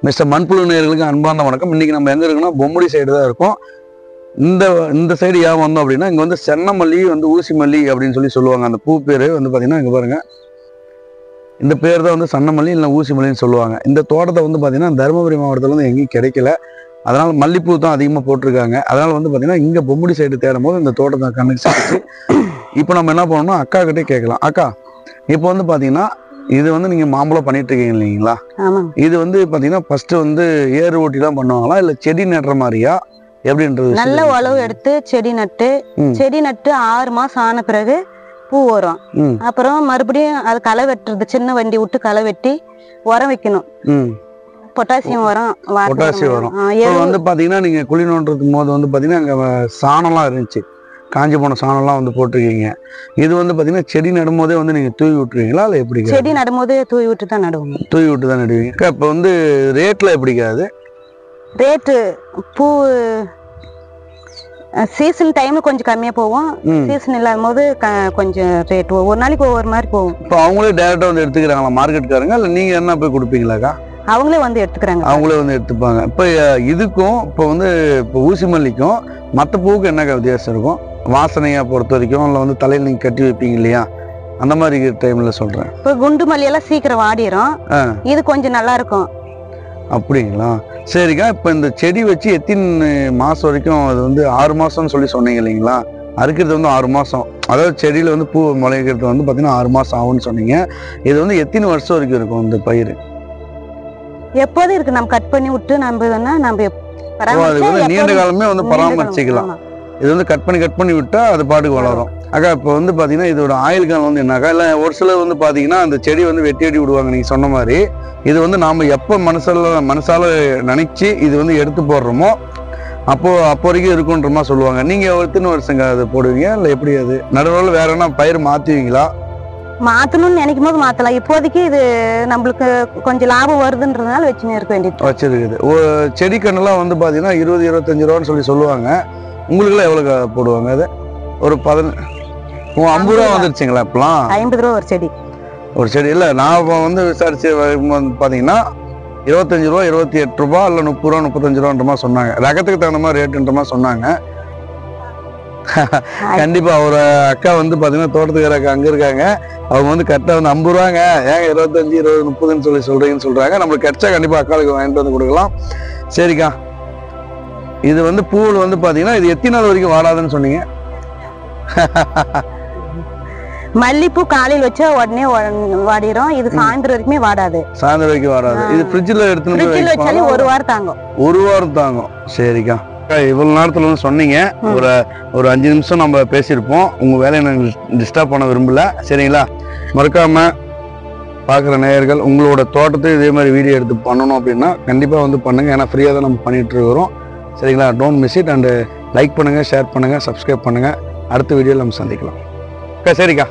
Mister மண்புழு நேயர்களுக்கு அன்பார்ந்த வணக்கம். இன்னைக்கு நம்ம எங்க இருக்கோம்னா பொம்முடி சைடு தான் இருக்கோம். இந்த சைடு ஏன் வந்தோம் அப்படின்னா, இங்க வந்து சென்னமல்லி வந்து ஊசி மல்லி அப்படின்னு சொல்லுவாங்க. அந்த பூ பேரு வந்து பாத்தீங்கன்னா இங்க பாருங்க, இந்த பேர் தான் வந்து சன்னமல்லி இல்லை ஊசி மல்லின்னு சொல்லுவாங்க. இந்த தோட்டத்தை வந்து பாத்தீங்கன்னா தருமபுரி மாவட்டத்தில் வந்து எங்கேயும் கிடைக்கல. அதனால மல்லிப்பூ தான் அதிகமாக போட்டிருக்காங்க. அதனால வந்து பாத்தீங்கன்னா இங்க பொம்முடி சைடு தேடும் போது இந்த தோட்டத்தை கண்ணுக்கு சிக்கிச்சு. இப்போ நம்ம என்ன பண்ணணும்னா அக்கா கிட்டே கேட்கலாம். அக்கா, இப்போ வந்து பாத்தீங்கன்னா இது வந்து நீங்க மாம்பழம் பண்ணிட்டு இருக்கீங்க இல்லைங்களா? இது வந்து பாத்தீங்கன்னா ஃபர்ஸ்ட் வந்து ஏறு ஓட்டிலாம் பண்ணுவாங்களா இல்ல செடி நடுற மாதிரியா எப்படின்றது? நல்ல உழவு எடுத்து செடி நட்டு 6 மாசம் ஆன பிறகு பூ வரும். அப்புறம் மறுபடியும் அது களை வெட்டுறது, சின்ன வண்டி விட்டு களை வெட்டி உரம் வைக்கணும். பொட்டாசியம் உரம் இப்போ வந்து பாத்தீங்கன்னா நீங்க குழி நோண்டுறதுக்கு போது வந்து பாத்தீங்கன்னா அங்க சாணம்லாம் இருந்துச்சு, காஞ்சி போன சாணம்லாம் வந்து போட்டிருக்கீங்க. இது வந்து பாத்தீங்கன்னா செடி நடும்போதே வந்து நீங்க தூவி விட்டுருவீங்களா இல்ல எப்படி? செடி நடும்போதே தூவி விட்டு தான் நடுவோம். தூவி விட்டு தான் நடுவீங்க. இப்போ வந்து ரேட்ல எப்படிக்காது? ரேட்டு பூ சீசன் டைம்ல கொஞ்சம் கம்மியா போகும், சீசன் இல்லாத போது கொஞ்சம் ரேட் ஒரு நாளைக்கு ஒவ்வொரு மாதிரி போகும். இப்போ அவங்களே டைரக்டா வந்து எடுத்துக்கிறாங்களா மார்க்கெட்டுக்காரங்க இல்ல நீங்க என்ன போய் கொடுப்பீங்களாக்கா? அவங்களே வந்து எடுத்துக்கிறாங்க. அவங்களே வந்து எடுத்துப்பாங்க. இப்போ இதுக்கும் இப்போ வந்து இப்போ ஊசி மல்லிக்கும் மற்ற பூவுக்கும் என்ன வித்தியாசம் இருக்கும்? வாசனையா பொறுத்த வரைக்கும் இல்லை வந்து தலையில் நீங்க கட்டி வைப்பீங்க இல்லையா, அந்த மாதிரி டைம்ல சொல்றேன். இப்போ குண்டு மல்லி எல்லாம் சீக்கிரம் வாடிடும், இது கொஞ்சம் நல்லா இருக்கும். அப்படிங்களா? சரிக்கா. இப்போ இந்த செடி வச்சு எத்தனை மாசம் வரைக்கும்? அது வந்து 6 மாசம்னு சொன்னீங்க இல்லைங்களா? அறுக்கிறது வந்து 6 மாசம், அதாவது செடியில வந்து பூ முளைக்கிறது வந்து பாத்தீங்கன்னா 6 மாசம் ஆகும்னு சொன்னீங்க. இது வந்து எத்தனை வருஷம் வரைக்கும் இருக்கும் இந்த பயிர்? எப்போதும் இருக்கு. நம்ம கட் பண்ணி விட்டு நம்ம நீண்ட காலமே வந்து பராமரிச்சுக்கலாம். இது வந்து கட் பண்ணி விட்டா அது பாட்டுக்கு வளரும். அக்கா, இப்போ வந்து பாத்தீங்கன்னா இதோட ஆயுள் காலம் வந்து என்னக்கா? இல்லை ஒரு சிலர் வந்து பாத்தீங்கன்னா அந்த செடி வந்து வெட்டி விடுவாங்க நீங்க சொன்ன மாதிரி. இது வந்து நாம எப்போ மனசால நினைச்சு இது வந்து எடுத்து போடுறோமோ அப்போ வரைக்கும் இருக்குன்றமா சொல்லுவாங்க. நீங்க எத்தனை வருஷங்க அதை போடுவீங்க இல்லை எப்படி? அது நடுவில் வேற என்ன பயிர் மாத்துவீங்களா? மாத்தணும்னு நினைக்கும் போது மாத்தலாம். இப்போதைக்கு இது நம்மளுக்கு கொஞ்சம் லாபம் வருதுன்றதுனால வச்சுன்னு இருக்க வேண்டியது வச்சிருக்குது. ஒரு செடி கண்ணெல்லாம் வந்து பாத்தீங்கன்னா 20-25 ரூபான்னு சொல்லுவாங்க. உங்களுக்குலாம் எவ்வளவு போடுவாங்க? அது ஒரு 50 ரூபா வந்துருச்சுங்களா? இப்பெல்லாம் 50 ரூபா ஒரு செடி இல்லை. நான் வந்து விசாரிச்சு பாத்தீங்கன்னா 25 ரூபா, 28 ரூபா இல்லை 30 ரூபா, 35 ரூபான்ற மாதிரி சொன்னாங்க. ரகத்துக்கு தகுந்த மாதிரி ரேட்டுன்ற மாதிரி சொன்னாங்க. கண்டிப்பா ஒரு அக்கா வந்து பாத்தீங்கன்னா தோட்டத்துக்கார அக்கா அங்க இருக்காங்க. அவங்க வந்து கரெக்டா வந்து 50 ரூபாங்க, ஏங்க 25, 20, 30ன்னு சொல்றீங்கன்னு சொல்றாங்க. நம்மளுக்கு கிடைச்சா கண்டிப்பா அக்காளுக்கு வாங்கிட்டு வந்து கொடுக்கலாம். சரிக்கா. இது வந்து பூவில் வந்து பாத்தீங்கன்னா இது எத்தனை நாள் வரைக்கும் வாடாதுன்னு சொன்னீங்க? மல்லிப்பூ காலையில் வச்சா உடனே வாடிடும். இது சாயந்தரம் வரைக்குமே வாடாது. சாயந்தரம் வரைக்கும் வாடாது. இது ஃப்ரிட்ஜில் எடுத்துன்னு வச்சாலும் ஒரு வாரம் தாங்கும். ஒரு வாரம் தாங்கும். சரிக்கா. இவ்வளவு நேரத்துல வந்து சொன்னீங்க. ஒரு 5 நிமிஷம் நம்ம பேசியிருப்போம். உங்க வேலையை நாங்கள் டிஸ்டர்ப் பண்ண விரும்பல. சரிங்களா? மறக்காம பார்க்குற நேயர்கள் உங்களோட தோட்டத்தை இதே மாதிரி வீடியோ எடுத்து பண்ணணும் அப்படின்னா கண்டிப்பா வந்து பண்ணுங்க. ஏன்னா ஃப்ரீயாக தான் நம்ம பண்ணிட்டு இருக்கிறோம். சரிங்களா? Don't miss it. And like பண்ணுங்க, ஷேர் பண்ணுங்க, சப்ஸ்கிரைப் பண்ணுங்க. அடுத்த வீடியோவில் நம்ம சந்திக்கலாம். சரிக்கா.